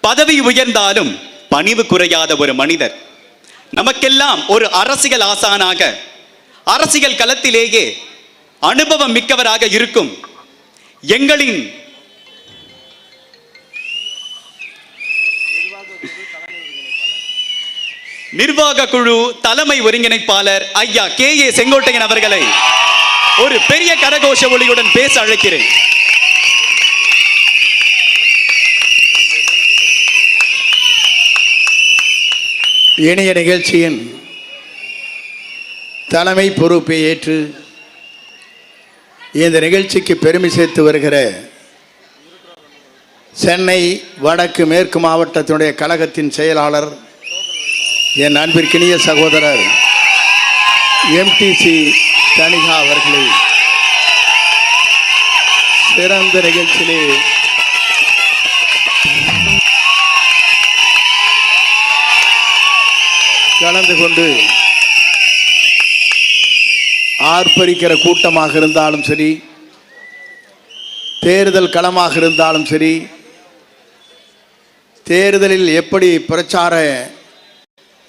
பதவி உயர்ந்தாலும் பணிவு குறையாத ஒரு மனிதர். நமக்கெல்லாம் ஒரு அரசியல் ஆசானாக, அரசியல் களத்திலேயே அனுபவம் மிக்கவராக இருக்கும் எங்களின் நிர்வாக குழு தலைமை ஒருங்கிணைப்பாளர் ஐயா KA செங்கோட்டையன் அவர்களை ஒரு பெரிய கரகோஷ ஒலியுடன் பேச அழைக்கிறேன். இணைய நிகழ்ச்சியின் தலைமை பொறுப்பை ஏற்று இந்த நிகழ்ச்சிக்கு பெருமை சேர்த்து வருகிற சென்னை வடக்கு மேற்கு மாவட்டத்தினுடைய கழகத்தின் செயலாளர் என் அன்பிற்கினிய சகோதரர் MTC தனிகா அவர்களை சிறந்த நிகழ்ச்சியிலே கலந்து கொண்டு ஆர்ப்பரிக்கிற கூட்டமாக இருந்தாலும் சரி, தேர்தல் களமாக இருந்தாலும் சரி, தேர்தலில் எப்படி பிரச்சார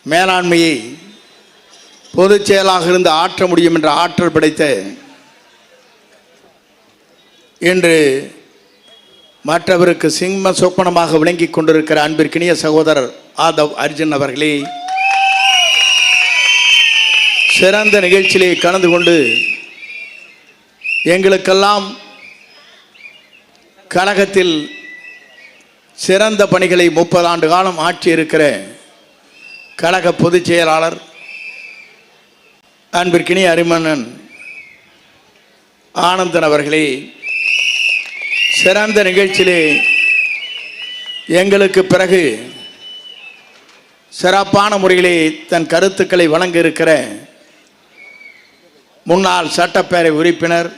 மேலாண்மையை பொதுச் செயலாக இருந்து ஆற்ற முடியும் என்ற ஆற்றல் படைத்த இன்று மற்றவருக்கு சிம்ம சொப்பனமாக விளங்கி கொண்டிருக்கிற அன்பிற்கினிய சகோதரர் ஆதவ் அர்ஜுன் அவர்களே சிறந்த நிகழ்ச்சியிலே கலந்து கொண்டு எங்களுக்கெல்லாம் கழகத்தில் சிறந்த பணிகளை 30 ஆண்டு காலம் ஆட்சி இருக்கிற கழக பொதுச் செயலாளர் அன்பிற்கினிய அரிமன்னன் ஆனந்தன் அவர்களே சிறந்த நிகழ்ச்சியிலே எங்களுக்கு பிறகு சிறப்பான முறையிலே தன் கருத்துக்களை வழங்க இருக்கிற முன்னாள் சட்டப்பேரவை உறுப்பினர்,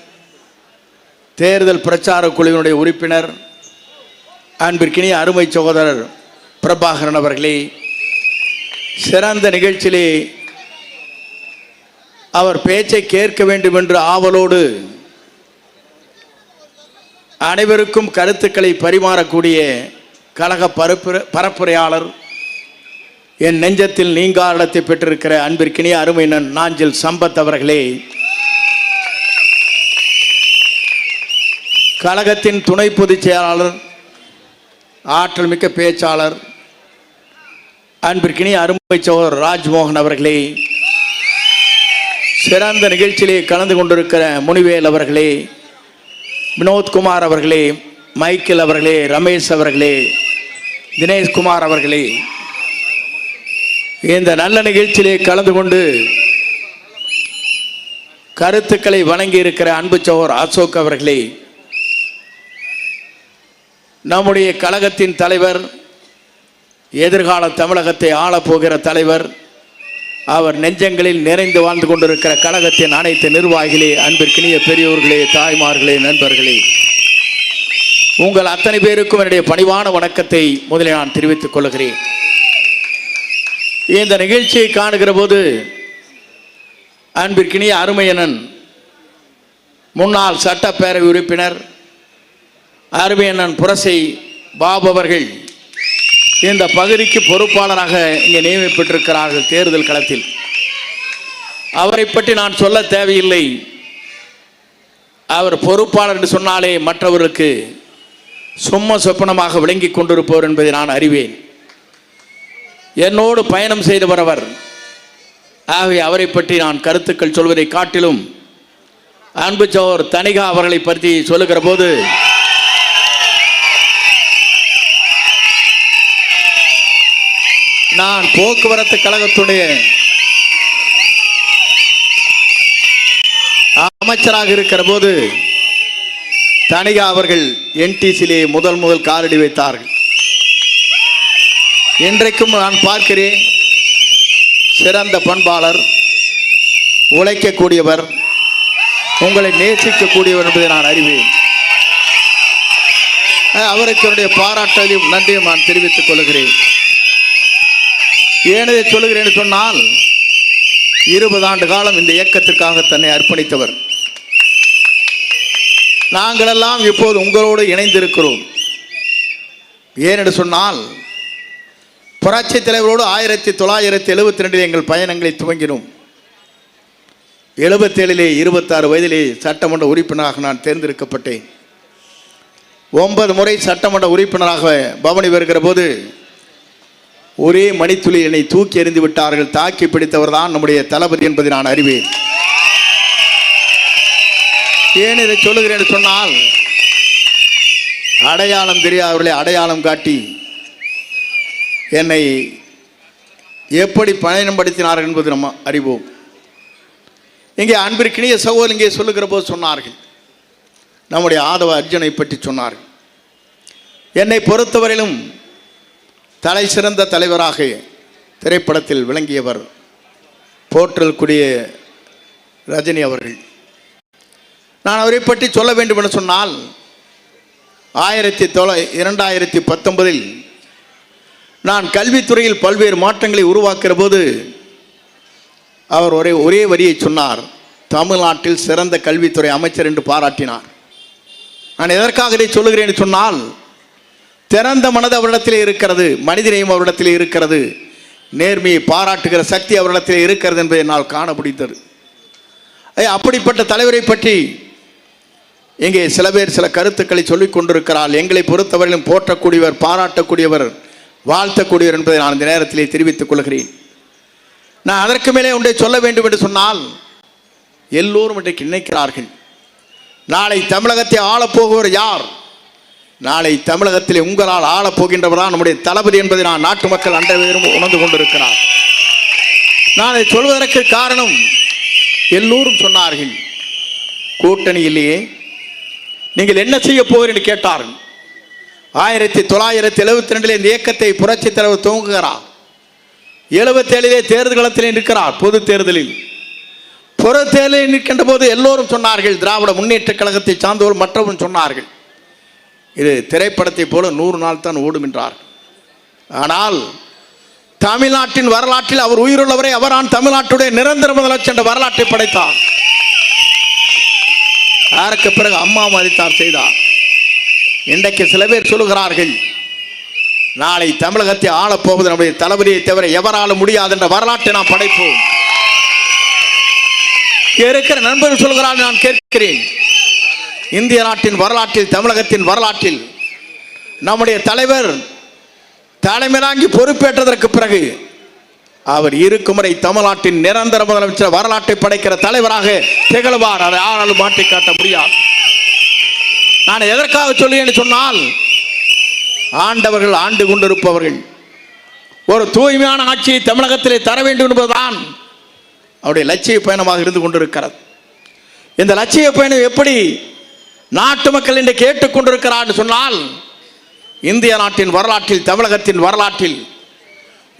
தேர்தல் பிரச்சார குழுவினுடைய உறுப்பினர் அன்பிற்கினிய அருமை சகோதரர் பிரபாகரன் அவர்களே சிறந்த நிகழ்ச்சியிலே அவர் பேச்சை கேட்க வேண்டும் என்று ஆவலோடு அனைவருக்கும் கருத்துக்களை பரிமாறக்கூடிய கழக பரப்புரையாளர், என் நெஞ்சத்தில் நீங்கா இடத்தை பெற்றிருக்கிற அன்பிற்கினிய அருமையினன் நாஞ்சில் சம்பத் அவர்களே, கழகத்தின் துணை பொதுச் செயலாளர், ஆற்றல் மிக்க பேச்சாளர் அன்பிற்கினிய அருமை சகோதரர் ராஜ்மோகன் அவர்களே, சிறந்த நிகழ்ச்சியிலே கலந்து கொண்டிருக்கிற முனிவேல் அவர்களே, வினோத்குமார் அவர்களே, மைக்கேல் அவர்களே, ரமேஷ் அவர்களே, தினேஷ்குமார் அவர்களே, இந்த நல்ல நிகழ்ச்சியிலே கலந்து கொண்டு கருத்துக்களை வழங்கி இருக்கிற அன்பு சகோதரர் அசோக் அவர்களே, நம்முடைய கழகத்தின் தலைவர், எதிர்கால தமிழகத்தை ஆளப்போகிற தலைவர், அவர் நெஞ்சங்களில் நிறைந்து வாழ்ந்து கொண்டிருக்கிற கழகத்தின் அனைத்து நிர்வாகிகளே, அன்பிற்கினிய பெரியோர்களே, தாய்மார்களே, நண்பர்களே, உங்கள் அத்தனை பேருக்கும் என்னுடைய பணிவான வணக்கத்தை முதலில் நான் தெரிவித்துக் கொள்கிறேன். இந்த நிகழ்ச்சியை காணுகிற போது அன்பிற்கினிய அருமையனன் முன்னாள் சட்டப்பேரவை உறுப்பினர் அருமையண்ணன் புரசை பாபு அவர்கள் இந்த பகுதிக்கு பொறுப்பாளராக இங்கே நியமிக்கப்பட்டிருக்கிறார்கள் தேர்தல் களத்தில். அவரை பற்றி நான் சொல்ல தேவையில்லை. அவர் பொறுப்பாளர் என்று சொன்னாலே மற்றவர்களுக்கு சும்மா சொப்பனமாக விளங்கி கொண்டிருப்பவர் என்பதை நான் அறிவேன். என்னோடு பயணம் செய்தவர் அவர். ஆகவே அவரை பற்றி நான் கருத்துக்கள் சொல்வதை காட்டிலும் அன்பு சகோதரர் தனிகா அவர்களை பற்றி சொல்லுகிற போது நான் போக்குவரத்து கழகத்துடைய அமைச்சராக இருக்கிற போது தனிகா அவர்கள் NTCயிலே முதல் காலடி வைத்தார்கள். இன்றைக்கும் நான் பார்க்கிறேன், சிறந்த பண்பாளர், உழைக்கக்கூடியவர், உங்களை நேசிக்கக்கூடியவர் என்பதை நான் அறிவேன். அவருக்கு என்னுடைய பாராட்டலையும் நன்றியும் நான் தெரிவித்துக் கொள்கிறேன். ஏன் இதை சொல்லுகிறேன் சொன்னால், 20 ஆண்டு காலம் இந்த இயக்கத்திற்காக தன்னை அர்ப்பணித்தவர். நாங்களெல்லாம் இப்போது உங்களோடு இணைந்திருக்கிறோம். ஏனென்று சொன்னால், புரட்சி தலைவரோடு 1972 எங்கள் பயணங்களை துவங்கினோம். 77 26 வயதிலே சட்டமன்ற உறுப்பினராக நான் தேர்ந்தெடுக்கப்பட்டேன். 9 முறை சட்டமன்ற உறுப்பினராக பவனி வருகிற போது ஒரே மணித்துளி என்னை தூக்கி எறிந்து விட்டார்கள். தாக்கி பிடித்தவர் தான் நம்முடைய தளபதி என்பதை நான் அறிவேன். ஏன் இதை சொல்லுகிறேன் சொன்னால், அடையாளம் தெரியாதவர்களை அடையாளம் காட்டி என்னை எப்படி பயணப்படுத்தினார்கள் என்பது நம்ம அறிவோம். இங்கே அன்பிற்கினிய சகோதரர் இங்கே சொல்லுகிற போது சொன்னார்கள், நம்முடைய ஆதவ அர்ஜுனை பற்றி சொன்னார்கள். என்னை பொறுத்தவரையிலும் தலை சிறந்த தலைவராக திரைப்படத்தில் விளங்கியவர் போற்றலுக்குரிய ரஜினி அவர்கள். நான் அவரை பற்றி சொல்ல வேண்டும் என்று சொன்னால், 2019 நான் கல்வித்துறையில் பல்வேறு மாற்றங்களை உருவாக்குற போது அவர் ஒரே வரியை சொன்னார், தமிழ்நாட்டில் சிறந்த கல்வித்துறை அமைச்சர் என்று பாராட்டினார். நான் எதற்காக இதை சொல்லுகிறேன் சொன்னால், திறந்த மனது அவரிடத்திலே இருக்கிறது, மனிதனையும் அவரிடத்திலே இருக்கிறது, நேர்மையை பாராட்டுகிற சக்தி அவரிடத்திலே இருக்கிறது என்பதை என்னால் காண முடிந்தது. அப்படிப்பட்ட தலைவரை பற்றி இங்கே சில பேர் சில கருத்துக்களை சொல்லிக் கொண்டிருக்கிறார். எங்களை பொறுத்தவரையிலும் போற்றக்கூடியவர், பாராட்டக்கூடியவர், வாழ்த்தக்கூடியவர் என்பதை நான் இந்த நேரத்திலே தெரிவித்துக் கொள்கிறேன். நான் அதற்கு மேலே ஒன்றை சொல்ல வேண்டும் என்று சொன்னால், எல்லோரும் இன்றைக்கு நினைக்கிறார்கள், நாளை தமிழகத்தை ஆளப்போகிறவர் யார்? நாளை தமிழகத்தில் உங்களால் ஆளப்போகின்றவர் தான் நம்முடைய தளபதி என்பதை நான் நாட்டு மக்கள் அனைவரும் உணர்ந்து கொண்டிருக்கிறார். நான் இதை சொல்வதற்கு காரணம், எல்லோரும் சொன்னார்கள், கூட்டணியிலேயே நீங்கள் என்ன செய்ய போகிறீர்கள் என்று கேட்டார்கள். 1972 இந்த இயக்கத்தை புரட்சி தலைவர் துவங்குகிறார். 77 தேர்தல் களத்தில் நிற்கிறார். பொது தேர்தலில் நிற்கின்ற போது எல்லோரும் சொன்னார்கள், திராவிட முன்னேற்ற கழகத்தை சார்ந்தவர் மற்றவரும் சொன்னார்கள், இது திரைப்படத்தை போல 100 நாள் தான் ஓடும் என்றார். ஆனால் தமிழ்நாட்டின் வரலாற்றில் அவர் உயிருள்ளவரை அவரான் தமிழ்நாட்டுடைய நிரந்தர முதலமைச்சர் என்ற வரலாற்றை படைத்தார். அதற்கு பிறகு அம்மா மதித்தார் செய்தார். இன்றைக்கு சில பேர் சொல்லுகிறார்கள், நாளை தமிழகத்தை ஆளப்போவது நம்முடைய தளபதியை தவிர எவராலும் முடியாது என்ற வரலாற்றை நாம் படைப்போம். இருக்கிற நண்பர்கள் சொல்கிறார்கள், நான் கேட்கிறேன், இந்திய நாட்டின் வரலாற்றில், தமிழகத்தின் வரலாற்றில் நம்முடைய தலைவர் தலைமையாங்கி பொறுப்பேற்றதற்கு பிறகு அவர் இருக்கும் வரை தமிழ்நாட்டின் நிரந்தர முதலமைச்சர் வரலாற்றை படைக்கிற தலைவராக திகழ்வார். அதை யாராலும் மாற்றி காட்ட முடியாது. நான் எதற்காக சொல்லுவேன் சொன்னால், ஆண்டவர்கள் ஆண்டு கொண்டிருப்பவர்கள் ஒரு தூய்மையான ஆட்சியை தமிழகத்திலே தர வேண்டும் என்பதுதான் அவருடைய லட்சிய பயணமாக இருந்து கொண்டிருக்கிறது. இந்த லட்சிய பயணம் எப்படி நாட்டு மக்கள் இன்று கேட்டுக்கொண்டிருக்கிறார் சொன்னால், இந்திய நாட்டின் வரலாற்றில், தமிழகத்தின் வரலாற்றில்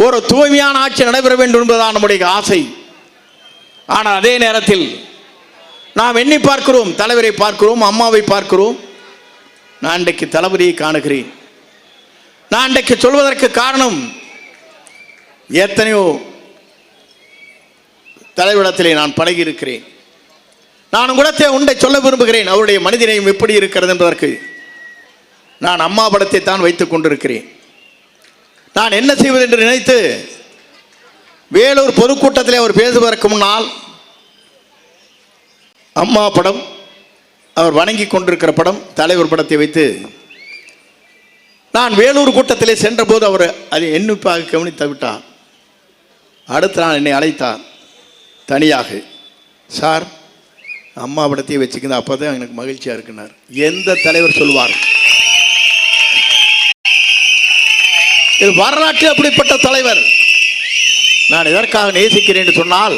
ஒரு தூய்மையான ஆட்சி நடைபெற வேண்டும் என்பதுதான் நம்முடைய ஆசை. ஆனால் அதே நேரத்தில் நாம் எண்ணி பார்க்கிறோம், தலைவரை பார்க்கிறோம், அம்மாவை பார்க்கிறோம். நான் இன்றைக்கு தளபதியை காணுகிறேன். நான் இன்றைக்கு சொல்வதற்கு காரணம், எத்தனையோ தலைவரிடத்திலே நான் பழகி இருக்கிறேன். நான் உங்களிடத்தை ஒன்றை சொல்ல விரும்புகிறேன், அவருடைய மனிதனையும் எப்படி இருக்கிறது என்பதற்கு. நான் அம்மா படத்தை தான் வைத்துக் கொண்டிருக்கிறேன். நான் என்ன செய்வது என்று நினைத்து வேலூர் பொதுக்கூட்டத்திலே அவர் பேசுவதற்கு முன்னால் அம்மா படம், அவர் வணங்கி கொண்டிருக்கிற படம், தலைவர் படத்தை வைத்து நான் வேலூர் கூட்டத்திலே சென்ற போது அவர் அதை எண்ணிப்பாக கவனித்து விட்டார். அடுத்த நாள் என்னை அழைத்தார் தனியாக, சார் அம்மா படத்தையே வச்சுக்கிது, அப்போ தான் எனக்கு மகிழ்ச்சியாக இருக்குன்னார். எந்த தலைவர் சொல்வார்? இது வரலாற்றில் அப்படிப்பட்ட தலைவர். நான் எதற்காக நேசிக்கிறேன் என்று சொன்னால்,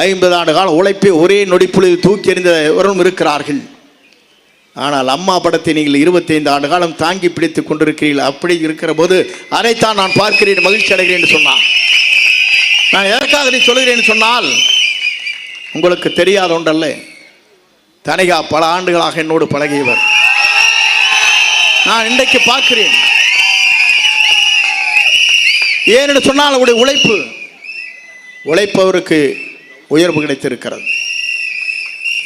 50 ஆண்டு கால உழைப்பை ஒரே நொடிப்புள்ளில் தூக்கி எறிந்தவரும் இருக்கிறார்கள். ஆனால் அம்மா படத்தை நீங்கள் 25 ஆண்டு காலம் தாங்கி பிடித்துக் கொண்டிருக்கிறீர்கள். அப்படி இருக்கிற போது அதைத்தான் நான் பார்க்கிறேன், மகிழ்ச்சி அடைகிறேன் என்று சொன்னார். நான் எதற்காக இதை சொல்கிறேன் சொன்னால், உங்களுக்கு தெரியாத ஒன்றல்ல, தனிகா பல ஆண்டுகளாக என்னோடு பழகியவர். நான் இன்றைக்கு பார்க்கிறேன். ஏனென்று சொன்னால், அவருடைய உழைப்பவருக்கு உயர்வு கிடைத்திருக்கிறது.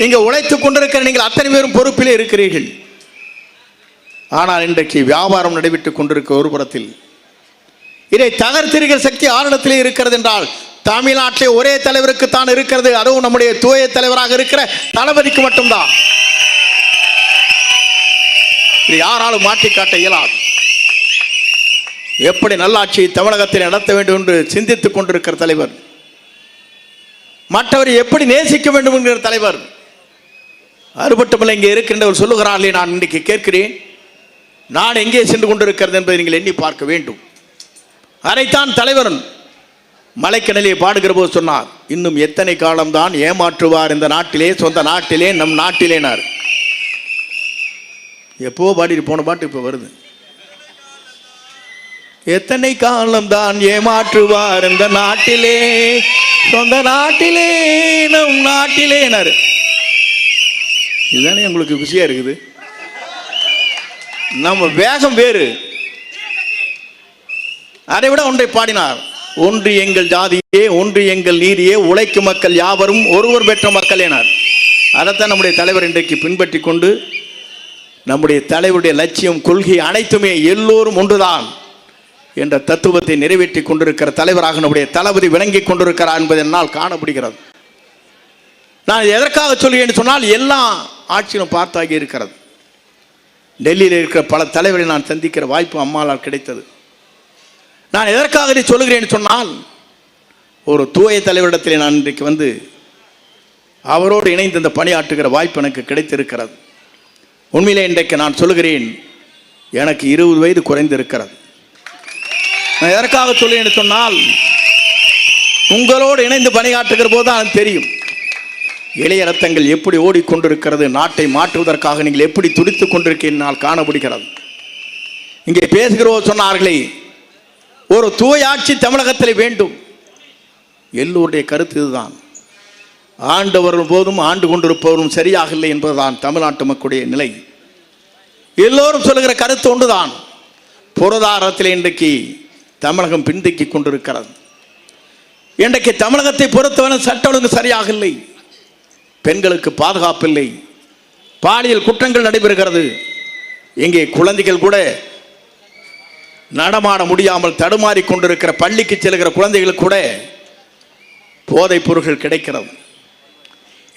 இங்கே உழைத்துக் கொண்டிருக்கிற நீங்கள் அத்தனை பேரும் பொறுப்பிலே இருக்கிறீர்கள். ஆனால் இன்றைக்கு வியாபாரம் நடைபெற்றுக் கொண்டிருக்க ஒரு புறத்தில் இதை தகர்த்திருக்கிற சக்தி ஆரிடத்திலே இருக்கிறது என்றால் தமிழ்நாட்டிலே ஒரே தலைவருக்கு தான் இருக்கிறது, அதுவும் நம்முடைய தூய தலைவராக இருக்கிற தளபதிக்கு மட்டும்தான். இது யாராலும் மாற்றி காட்ட இயலாது. எப்படி நல்லாட்சியை தமிழகத்தில் நடத்த வேண்டும் என்று சிந்தித்துக் கொண்டிருக்கிற தலைவர், மற்றவரை எப்படி நேசிக்க வேண்டும் என்கிற தலைவர், அறுபட்டுமல்ல இங்கே இருக்கின்றவர் சொல்லுகிறார்களே, நான் இன்றைக்கு கேட்கிறேன், நான் எங்கே சென்று கொண்டிருக்கிறது என்பதை நீங்கள் எண்ணி பார்க்க வேண்டும். அதைத்தான் தலைவர் மலைக்கடலே பாடுகிற போது சொன்னார், இன்னும் எத்தனை காலம்தான் ஏமாற்றுவார் இந்த நாட்டிலே, சொந்த நாட்டிலே, நம் நாட்டிலேனார். எப்போ பாடிட்டு போன பாட்டு இப்போ வருது. எத்தனை காலம்தான் ஏமாற்றுவார் இந்த நாட்டிலே, சொந்த நாட்டிலே, நம் நாட்டிலேனார். இதுதானே உங்களுக்கு குஷியா இருக்குது. நம்ம வேகம் வேறு. அதை விட ஒன்றை பாடினார், ஒன்று எங்கள் ஜாதியே, ஒன்று எங்கள் நீதியே, உழைக்கும் மக்கள் யாவரும் ஒருவர் பெற்ற மக்கள் எனார். அதைத்தான் நம்முடைய தலைவர் இன்றைக்கு பின்பற்றி கொண்டு நம்முடைய தலைவருடைய லட்சியம், கொள்கை அனைத்துமே எல்லோரும் ஒன்றுதான் என்ற தத்துவத்தை நிறைவேற்றி கொண்டிருக்கிற தலைவராக நம்முடைய தளபதி விளங்கி கொண்டிருக்கிறார் என்பதை என்னால் காணப்படுகிறது. நான் எதற்காக சொல்கிறேன் சொன்னால், எல்லா ஆட்சியிலும் பார்த்தாகி இருக்கிறது. டெல்லியில் இருக்கிற பல தலைவரை நான் சந்திக்கிற வாய்ப்பு அம்மாளால் கிடைத்தது. நான் எதற்காக இதை சொல்லுகிறேன் சொன்னால், ஒரு தூய தலைவரிடத்தில் நான் இன்றைக்கு வந்து அவரோடு இணைந்து இந்த பணியாற்றுகிற வாய்ப்பு எனக்கு கிடைத்திருக்கிறது. உண்மையிலே இன்றைக்கு நான் சொல்லுகிறேன், எனக்கு 20 வயது குறைந்திருக்கிறது. நான் எதற்காக சொல்லுகிறேன் சொன்னால், உங்களோடு இணைந்து பணியாற்றுகிற போது தான் தெரியும் இளைய ரத்தங்கள் எப்படி ஓடிக்கொண்டிருக்கிறது, நாட்டை மாற்றுவதற்காக நீங்கள் எப்படி துடித்துக் கொண்டிருக்கிறீர்கள் காணப்படுகிறது. இங்கே பேசுகிறோர் சொன்னார்களே, ஒரு தூய ஆட்சி தமிழகத்தில் வேண்டும். எல்லோருடைய கருத்து இதுதான். ஆண்டவரும் போதும் ஆண்டு கொண்டிருப்பவரும் சரியாக இல்லை என்பதுதான் தமிழ்நாட்டு மக்களுடைய நிலை. எல்லோரும் சொல்லுகிற கருத்து ஒன்றுதான். பொருளாதாரத்தில் இன்றைக்கு தமிழகம் பின்தங்கி கொண்டிருக்கிறது. இன்றைக்கு தமிழகத்தை பொறுத்தவரை சட்ட ஒழுங்கு சரியாக இல்லை, பெண்களுக்கு பாதுகாப்பு இல்லை, பாலியல் குற்றங்கள் நடைபெறுகிறது. இங்கே குழந்தைகள் கூட நடமாட முடியாமல் தடுமாறி கொண்டிருக்கிற, பள்ளிக்கு செல்கிற குழந்தைகளுக்கு கூட போதைப் பொருட்கள் கிடைக்கிறது.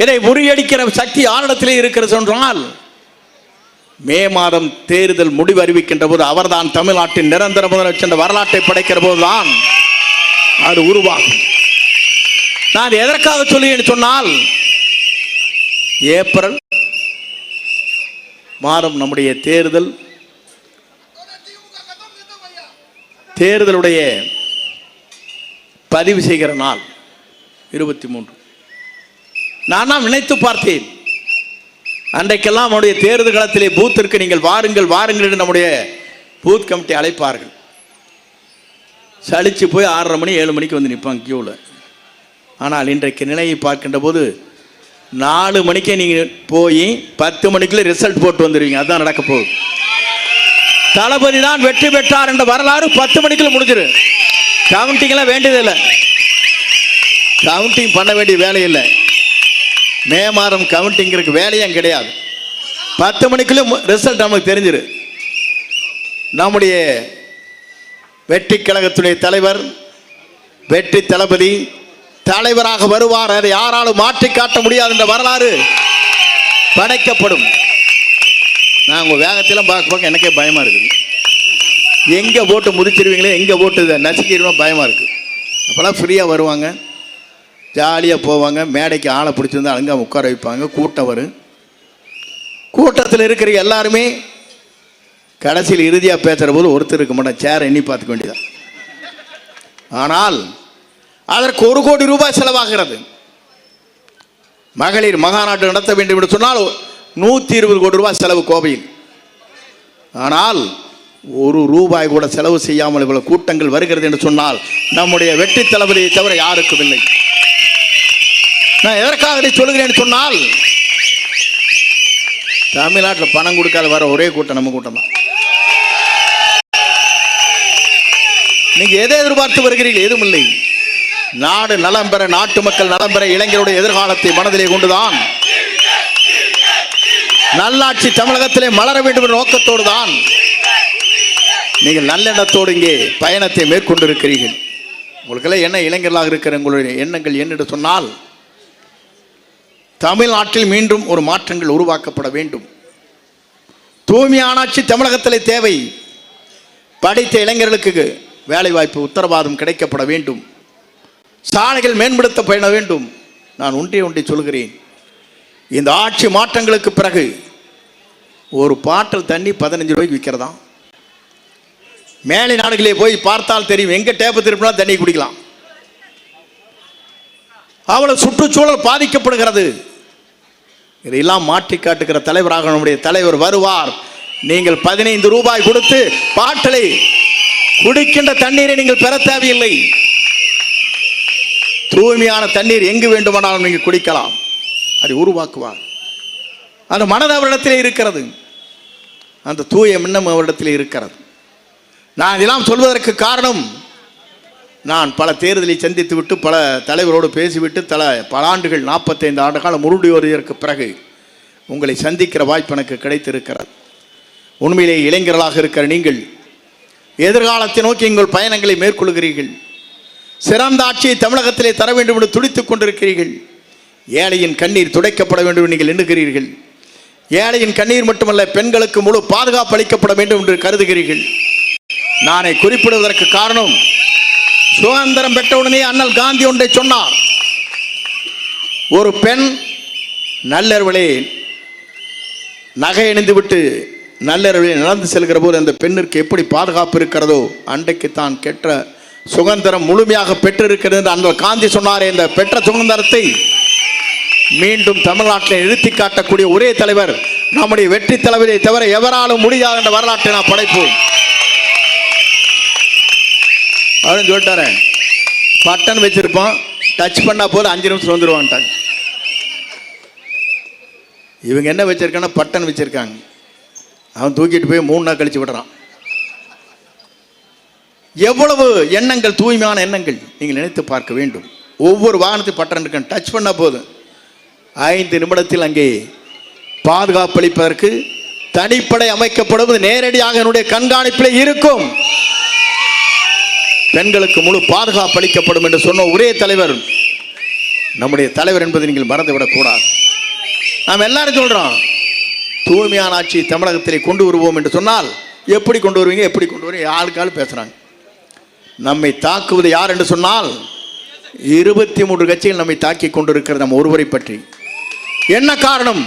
இதை முறியடிக்கிற சக்தி ஆரிடத்திலே இருக்கிறது சொன்னால், மே மாதம் தேர்தல் முடிவு அறிவிக்கின்ற போது அவர்தான் தமிழ்நாட்டின் நிரந்தர முதலமைச்சர் என்ற வரலாற்றை படைக்கிற போதுதான் அது உருவாகும். நான் எதற்காக சொல்லுவேன் சொன்னால், ஏப்ரல் மாதம் நம்முடைய தேர்தலுடைய பதிவு செய்கிற நாள் 23. நான் நினைத்து பார்த்தேன், அன்றைக்கெல்லாம் நம்முடைய தேர்தல் களத்திலே பூத்திற்கு நீங்கள் வாருங்கள் வாருங்கள் என்று நம்முடைய பூத் கமிட்டி அழைப்பார்கள். சலிச்சு போய் 6:30 மணி 7 மணிக்கு வந்து நிற்பாங்க கியூவில். ஆனால் இன்றைக்கு நிலையை பார்க்கின்ற போது 4 மணிக்கே நீங்கள் போய் 10 மணிக்குள்ள ரிசல்ட் போட்டு வந்துடுவீங்க. அதுதான் நடக்க போகுது. தளபதி தான் வெற்றி பெற்றார் என்ற வரலாறு 10 மணிக்குள்ள முடிஞ்சிரு. கவுண்டிங்லாம் வேண்டியதில்லை, கவுண்டிங் பண்ண வேண்டிய வேலை இல்லை. மே மாதம் கவுண்டிங்கிறதுக்கு வேலையும் கிடையாது. 10 மணிக்குள்ள ரிசல்ட் நமக்கு தெரிஞ்சிரு. நம்முடைய வெற்றி கழகத்துடைய தலைவர், வெற்றி தளபதி தலைவராக வருவார். அதை யாராலும் மாற்றி காட்ட முடியாது என்ற வரலாறு படைக்கப்படும். நான் உங்கள் வேகத்திலாம் பார்க்க எனக்கே பயமாக இருக்குது. எங்கே போட்டு முடிச்சிருவீங்களே, எங்கே போட்டு நசுக்கிடுவோம் பயமாக இருக்குது. அப்போல்லாம் ஃப்ரீயாக வருவாங்க, ஜாலியாக போவாங்க. மேடைக்கு ஆளை பிடிச்சிருந்தா அங்கே உட்கார வைப்பாங்க. கூட்டம் வரும். கூட்டத்தில் இருக்கிற எல்லாருமே கடைசியில் இறுதியாக பேசுகிற போது ஒருத்தர் இருக்க மாட்டேன், சேரை எண்ணி பார்த்துக்க வேண்டியதான். ஆனால் அதற்கு 1 கோடி ரூபாய் செலவாகிறது. மகளிர் மகாநாட்டு நடத்த வேண்டும் என்று சொன்னால் 120 கோடி ரூபாய் செலவு கோவையில். ஆனால் 1 ரூபாய் கூட செலவு செய்யாமல் இவ்வளவு கூட்டங்கள் வருகிறது என்று சொன்னால் நம்முடைய வெற்றி தளபதியை தவிர யாருக்கும் இல்லை. நான் எதற்காக இதை சொல்லுகிறேன் சொன்னால், தமிழ்நாட்டில் பணம் கொடுக்காத வர ஒரே கூட்டம் நம்ம கூட்டம் தான். நீங்க எதை எதிர்பார்த்து வருகிறீர்கள்? எதுவும் இல்லை. நாடு நலம் பெற, நாட்டு மக்கள் நலம் பெற, இளைஞருடைய எதிர்காலத்தை மனதிலே கொண்டுதான் நல்லாட்சி தமிழகத்திலே மலர வேண்டும் என்ற நோக்கத்தோடு தான் நீங்கள் நல்லெண்ணத்தோடு இங்கே பயணத்தை மேற்கொண்டிருக்கிறீர்கள். உங்களுக்கெல்லாம் என்ன இளைஞர்களாக இருக்கிற உங்களுடைய எண்ணங்கள் என்னென்று சொன்னால், தமிழ்நாட்டில் மீண்டும் ஒரு மாற்றங்கள் உருவாக்கப்பட வேண்டும். தூய்மையான ஆட்சி தமிழகத்தில் தேவை. படித்த இளைஞர்களுக்கு வேலைவாய்ப்பு உத்தரவாதம் கிடைக்கப்பட வேண்டும். சாலைகள் மேம்படுத்தப்பட வேண்டும். நான் ஒன்றை சொல்கிறேன், இந்த ஆட்சி மாற்றங்களுக்கு பிறகு ஒரு பாட்டில் தண்ணி 15 ரூபாய்க்கு விற்கிறதா. மேலை நாடுகளே போய் பார்த்தால் தெரியும், எங்க டேப்பு திருப்பினா தண்ணி குடிக்கலாம். அவ்வளவு சுற்றுச்சூழல் பாதிக்கப்படுகிறது. இதையெல்லாம் மாற்றி காட்டுகிற தலைவராக நம்முடைய தலைவர் வருவார். நீங்கள் 15 ரூபாய் கொடுத்து பாட்டிலை குடிக்கின்ற தண்ணீரை நீங்கள் பெற தேவையில்லை. தூய்மையான தண்ணீர் எங்கு வேண்டுமானாலும் நீங்கள் குடிக்கலாம். அதை உருவாக்குவார். அந்த மனது அவரிடத்திலே இருக்கிறது. அந்த தூய எண்ணம் அவரிடத்திலே இருக்கிறது. நான் இதெல்லாம் சொல்வதற்கு காரணம், நான் பல தேர்தலை சந்தித்து விட்டு பல தலைவரோடு பேசிவிட்டு பல ஆண்டுகள் 45 ஆண்டு காலம் முருடி வருவதற்கு பிறகு உங்களை சந்திக்கிற வாய்ப்பு எனக்கு கிடைத்திருக்கிறது. உண்மையிலே இளைஞர்களாக இருக்கிற நீங்கள் எதிர்காலத்தை நோக்கி உங்கள் பயணங்களை மேற்கொள்கிறீர்கள். சிறந்த ஆட்சியை தமிழகத்திலே தர வேண்டும் என்று துடித்துக் கொண்டிருக்கிறீர்கள். ஏழையின் கண்ணீர் துடைக்கப்பட வேண்டும் என்று நீங்கள் எண்ணுகிறீர்கள். ஏழையின் கண்ணீர் மட்டுமல்ல, பெண்களுக்கு முழு பாதுகாப்பு அளிக்கப்பட வேண்டும் என்று கருதுகிறீர்கள். நானே குறிப்பிடுவதற்கு காரணம், சுதந்திரம் பெற்றவுடனே அண்ணல் காந்தி ஒன்றை சொன்னார். ஒரு பெண் நல்லறிவிலே நகை அணிந்து விட்டு நல்லறிவிலே நடந்து செல்கிற போது அந்த பெண்ணிற்கு எப்படி பாதுகாப்பு இருக்கிறதோ, அன்றைக்கு தான் கெட்ட சுதந்திரம் முழுமையாக பெற்றிருக்கிறது என்று அண்ணல் காந்தி சொன்னாரே. இந்த பெற்ற சுதந்திரத்தை மீண்டும் தமிழ்நாட்டில் நிறுத்தி காட்டக்கூடிய ஒரே தலைவர் நம்முடைய வெற்றி தலைவரை தவிர எவராலும் முடியாது என்ற வரலாற்றை நான் படைப்போம் அப்படின்னு சொல்லிட்டாரு. பட்டன் வச்சிருப்பான், டச் பண்ணா போது 5 நிமிஷம் வந்துருவான்ட்டாங்க. இவங்க என்ன வச்சிருக்காங்கன்னா பட்டன் வச்சிருக்காங்க. அவன் தூக்கிட்டு போய் 3 நாள் கழிச்சு விடுறான். எவ்வளவு எண்ணங்கள், தூய்மையான எண்ணங்கள் நீங்கள் நினைத்து பார்க்க வேண்டும். ஒவ்வொரு வாகனத்தையும் பட்டன் இருக்க டச் பண்ண போதும் 5 நிமிடத்தில் அங்கே பாதுகாப்பு அளிப்பதற்கு தனிப்படை அமைக்கப்படுவது நேரடியாக என்னுடைய கண்காணிப்பில் இருக்கும். பெண்களுக்கு முழு பாதுகாப்பு அளிக்கப்படும் என்று சொன்ன ஒரே தலைவர் நம்முடைய தலைவர் என்பதை நீங்கள் மறந்துவிடக்கூடாது. நாம் எல்லாரும் சொல்றோம், தூய்மையான ஆட்சி தமிழகத்திலே கொண்டு வருவோம் என்று சொன்னால் எப்படி கொண்டு வருவீங்க, எப்படி கொண்டு வருவீங்க, ஆளுக்காள் பேசுறாங்க. நம்மை தாக்குவது யார் என்று சொன்னால் 23 கட்சிகள் நம்மை தாக்கி கொண்டிருக்கிறது. நம்ம ஒருவரை பற்றி என்ன காரணம்?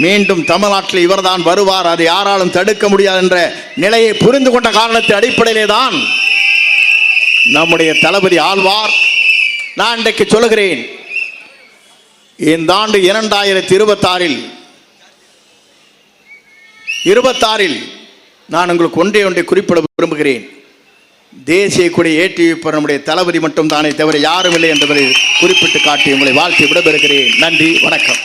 மீண்டும் தமிழ்நாட்டில் இவர்தான் வருவார், அதை யாராலும் தடுக்க முடியாது என்ற நிலையை புரிந்து கொண்ட காரணத்தின் அடிப்படையிலே தான் நம்முடைய தளபதி ஆழ்வார். நான் இன்றைக்கு சொல்லுகிறேன், இந்த ஆண்டு 2026 நான் உங்களுக்கு ஒன்றை குறிப்பிட விரும்புகிறேன். தேசிய கொடி ஏற்றி வைப்பவர் நம்முடைய தளபதி மட்டும் தானே தவிர யாரும் இல்லை என்பதை குறிப்பிட்டு காட்டி உங்களை வாழ்த்தி விடைபெறுகிறேன். நன்றி, வணக்கம்.